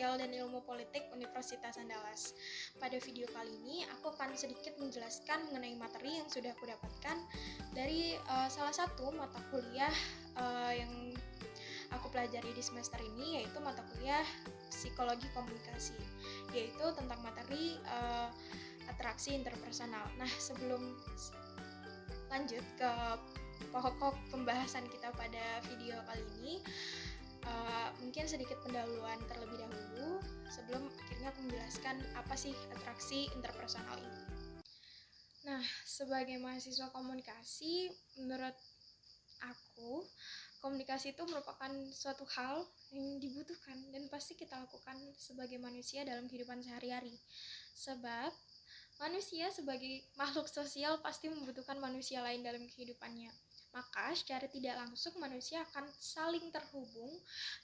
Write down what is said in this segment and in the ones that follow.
Sosial dan Ilmu Politik Universitas Andalas. Pada video kali ini, aku akan sedikit menjelaskan mengenai materi yang sudah aku dapatkan dari salah satu mata kuliah yang aku pelajari di semester ini, yaitu mata kuliah Psikologi Komunikasi, yaitu tentang materi atraksi interpersonal. Nah, sebelum lanjut ke pokok pembahasan kita pada video kali ini, mungkin sedikit pendahuluan terlebih dahulu sebelum akhirnya aku menjelaskan apa sih atraksi interpersonal ini. Nah, sebagai mahasiswa komunikasi, menurut aku, komunikasi itu merupakan suatu hal yang dibutuhkan dan pasti kita lakukan sebagai manusia dalam kehidupan sehari-hari. Sebab manusia sebagai makhluk sosial pasti membutuhkan manusia lain dalam kehidupannya. Maka secara tidak langsung manusia akan saling terhubung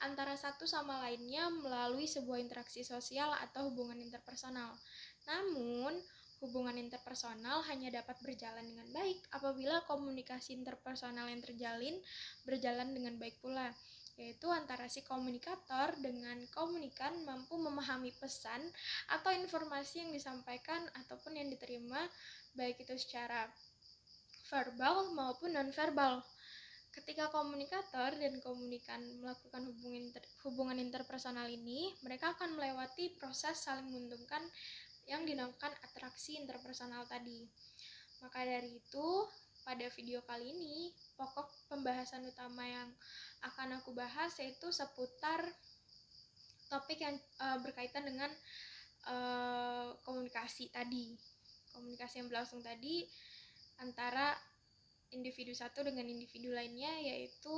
antara satu sama lainnya melalui sebuah interaksi sosial atau hubungan interpersonal. Namun, hubungan interpersonal hanya dapat berjalan dengan baik apabila komunikasi interpersonal yang terjalin berjalan dengan baik pula, yaitu antara si komunikator dengan komunikan mampu memahami pesan atau informasi yang disampaikan ataupun yang diterima, baik itu secara verbal maupun non-verbal. Ketika komunikator dan komunikan melakukan hubungan interpersonal ini, mereka akan melewati proses saling menguntungkan yang dinamakan atraksi interpersonal tadi. Maka dari itu, pada video kali ini, pokok pembahasan utama yang akan aku bahas yaitu seputar topik yang berkaitan dengan komunikasi tadi. Komunikasi yang berlangsung tadi antara individu satu dengan individu lainnya, yaitu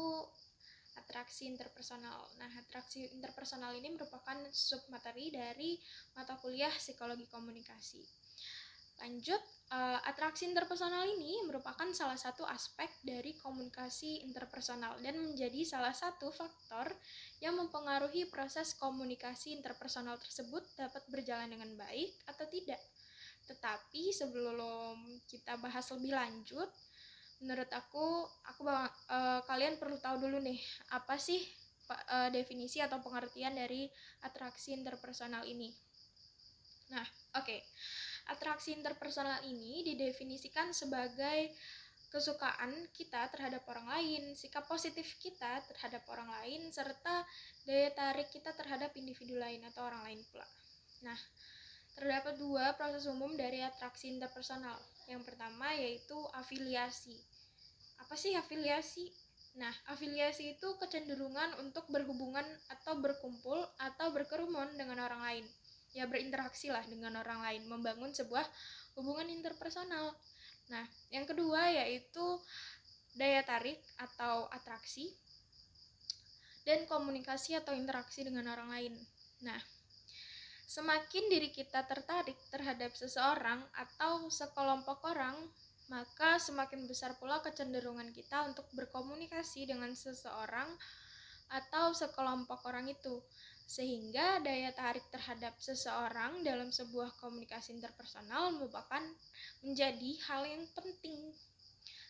atraksi interpersonal. Nah, atraksi interpersonal ini merupakan submateri dari mata kuliah Psikologi Komunikasi. Lanjut, atraksi interpersonal ini merupakan salah satu aspek dari komunikasi interpersonal dan menjadi salah satu faktor yang mempengaruhi proses komunikasi interpersonal tersebut dapat berjalan dengan baik atau tidak. Tetapi sebelum kita bahas lebih lanjut, menurut aku kalian perlu tahu dulu nih, apa sih definisi atau pengertian dari atraksi interpersonal ini. Nah, oke. Atraksi interpersonal ini didefinisikan sebagai kesukaan kita terhadap orang lain, sikap positif kita terhadap orang lain, serta daya tarik kita terhadap individu lain atau orang lain pula. Nah, terdapat dua proses umum dari atraksi interpersonal. Yang pertama yaitu afiliasi. Apa sih afiliasi? Nah, afiliasi itu kecenderungan untuk berhubungan atau berkumpul atau berkerumun dengan orang lain. Ya, berinteraksi lah dengan orang lain, membangun sebuah hubungan interpersonal. Nah, yang kedua yaitu daya tarik atau atraksi dan komunikasi atau interaksi dengan orang lain. Nah, semakin diri kita tertarik terhadap seseorang atau sekelompok orang, maka semakin besar pula kecenderungan kita untuk berkomunikasi dengan seseorang atau sekelompok orang itu. Sehingga daya tarik terhadap seseorang dalam sebuah komunikasi interpersonal merupakan menjadi hal yang penting.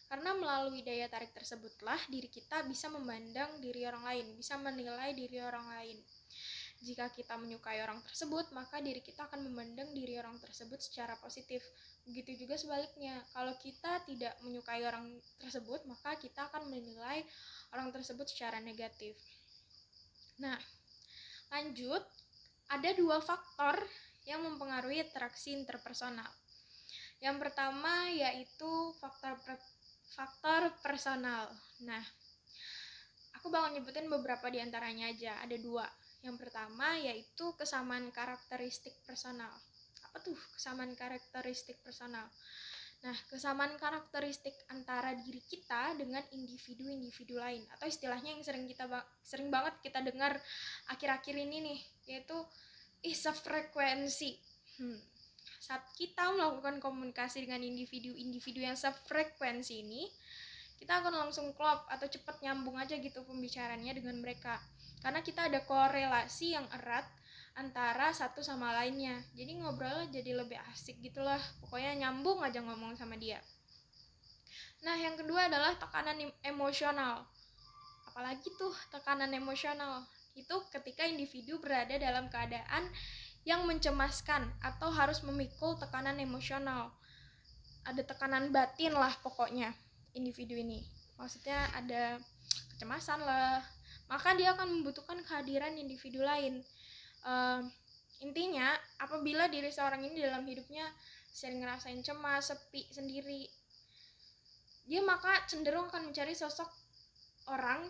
Karena melalui daya tarik tersebutlah diri kita bisa memandang diri orang lain, bisa menilai diri orang lain. Jika kita menyukai orang tersebut, maka diri kita akan memandang diri orang tersebut secara positif. Begitu juga sebaliknya, kalau kita tidak menyukai orang tersebut, maka kita akan menilai orang tersebut secara negatif. Nah, lanjut, ada dua faktor yang mempengaruhi interaksi interpersonal. Yang pertama yaitu faktor personal. Nah, aku bakal nyebutin beberapa di antaranya aja, ada dua. Yang pertama yaitu kesamaan karakteristik personal. Apa tuh kesamaan karakteristik personal? Nah, kesamaan karakteristik antara diri kita dengan individu-individu lain, atau istilahnya yang sering banget kita dengar akhir-akhir ini nih, yaitu sefrekuensi. Saat kita melakukan komunikasi dengan individu-individu yang sefrekuensi ini, kita akan langsung klop atau cepat nyambung aja gitu pembicaraannya dengan mereka. Karena kita ada korelasi yang erat antara satu sama lainnya, jadi ngobrolnya jadi lebih asik gitulah, pokoknya nyambung aja ngomong sama dia. Nah, yang kedua adalah tekanan emosional. Apalagi tuh tekanan emosional, Itu ketika individu berada dalam keadaan yang mencemaskan atau harus memikul tekanan emosional. Ada tekanan batin lah pokoknya individu ini. Maksudnya ada kecemasan lah. Maka dia akan membutuhkan kehadiran individu lain. Intinya, apabila diri seorang ini dalam hidupnya sering ngerasain cemas, sepi, sendiri, dia maka cenderung akan mencari sosok orang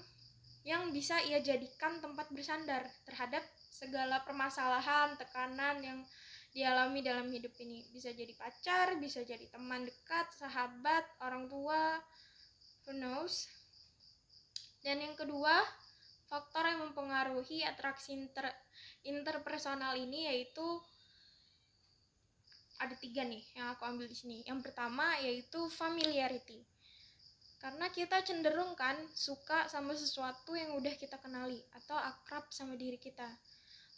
yang bisa ia jadikan tempat bersandar terhadap segala permasalahan, tekanan yang dialami dalam hidup ini. Bisa jadi pacar, bisa jadi teman dekat, sahabat, orang tua, who knows. Dan yang kedua, faktor yang mempengaruhi atraksi interpersonal ini yaitu ada 3 nih yang aku ambil di sini. Yang pertama yaitu familiarity. Karena kita cenderung kan suka sama sesuatu yang udah kita kenali atau akrab sama diri kita.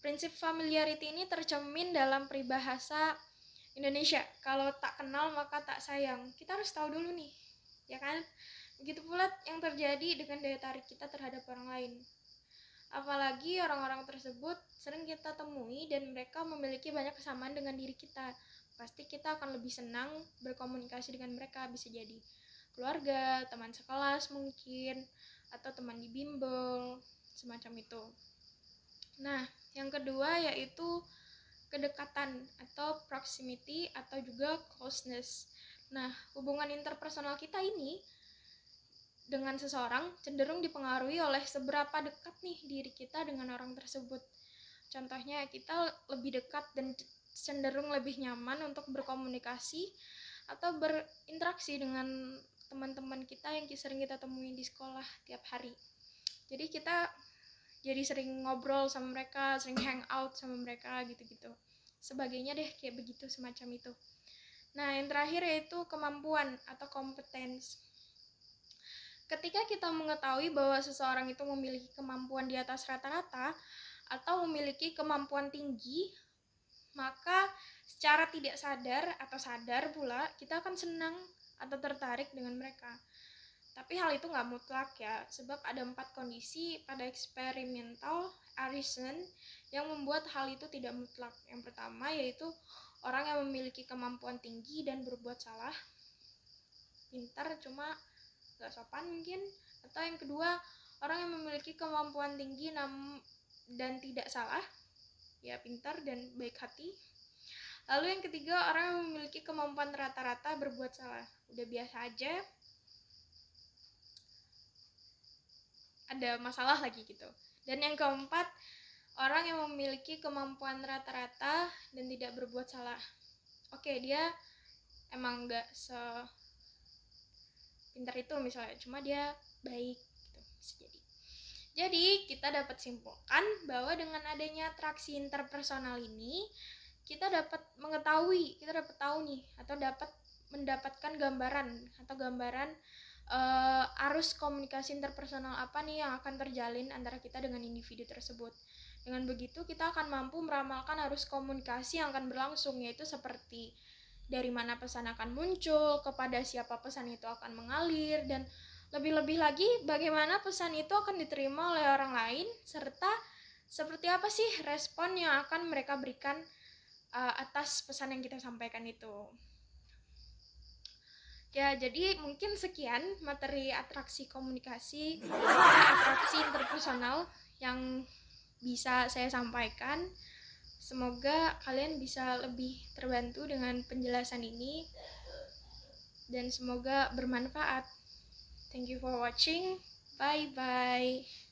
Prinsip familiarity ini tercermin dalam peribahasa Indonesia. Kalau tak kenal maka tak sayang. Kita harus tahu dulu nih, ya kan? Begitu pula yang terjadi dengan daya tarik kita terhadap orang lain. Apalagi orang-orang tersebut sering kita temui dan mereka memiliki banyak kesamaan dengan diri kita. Pasti kita akan lebih senang berkomunikasi dengan mereka, bisa jadi keluarga, teman sekelas mungkin, atau teman di bimbel, semacam itu. Nah, yang kedua yaitu kedekatan atau proximity atau juga closeness. Nah, hubungan interpersonal kita ini dengan seseorang cenderung dipengaruhi oleh seberapa dekat nih diri kita dengan orang tersebut. Contohnya, kita lebih dekat dan cenderung lebih nyaman untuk berkomunikasi atau berinteraksi dengan teman-teman kita yang sering kita temui di sekolah tiap hari. Jadi kita jadi sering ngobrol sama mereka, sering hang out sama mereka gitu-gitu. Sebagainya deh kayak begitu, semacam itu. Nah, yang terakhir yaitu kemampuan atau competence. Ketika kita mengetahui bahwa seseorang itu memiliki kemampuan di atas rata-rata atau memiliki kemampuan tinggi, maka secara tidak sadar atau sadar pula kita akan senang atau tertarik dengan mereka. Tapi hal itu nggak mutlak ya, sebab ada 4 kondisi pada eksperimental Arison yang membuat hal itu tidak mutlak. Yang pertama yaitu orang yang memiliki kemampuan tinggi dan berbuat salah, pintar cuma nggak sopan mungkin. Atau yang kedua, orang yang memiliki kemampuan tinggi dan tidak salah, ya pintar dan baik hati. Lalu yang ketiga, orang yang memiliki kemampuan rata-rata berbuat salah, udah biasa aja, ada masalah lagi gitu. Dan yang keempat, orang yang memiliki kemampuan rata-rata dan tidak berbuat salah. Oke, dia emang gak sepintar itu misalnya, cuma dia baik gitu, bisa jadi. Jadi kita dapat simpulkan bahwa dengan adanya atraksi interpersonal ini, kita dapat mengetahui, kita dapat tahu nih, atau dapat mendapatkan gambaran arus komunikasi interpersonal apa nih yang akan terjalin antara kita dengan individu tersebut. Dengan begitu kita akan mampu meramalkan arus komunikasi yang akan berlangsung, yaitu seperti dari mana pesan akan muncul, kepada siapa pesan itu akan mengalir, dan lebih-lebih lagi bagaimana pesan itu akan diterima oleh orang lain, serta seperti apa sih respon yang akan mereka berikan atas pesan yang kita sampaikan itu. Ya, jadi mungkin sekian materi atraksi komunikasi, atraksi interpersonal yang bisa saya sampaikan. Semoga kalian bisa lebih terbantu dengan penjelasan ini dan semoga bermanfaat. Thank you for watching. Bye-bye.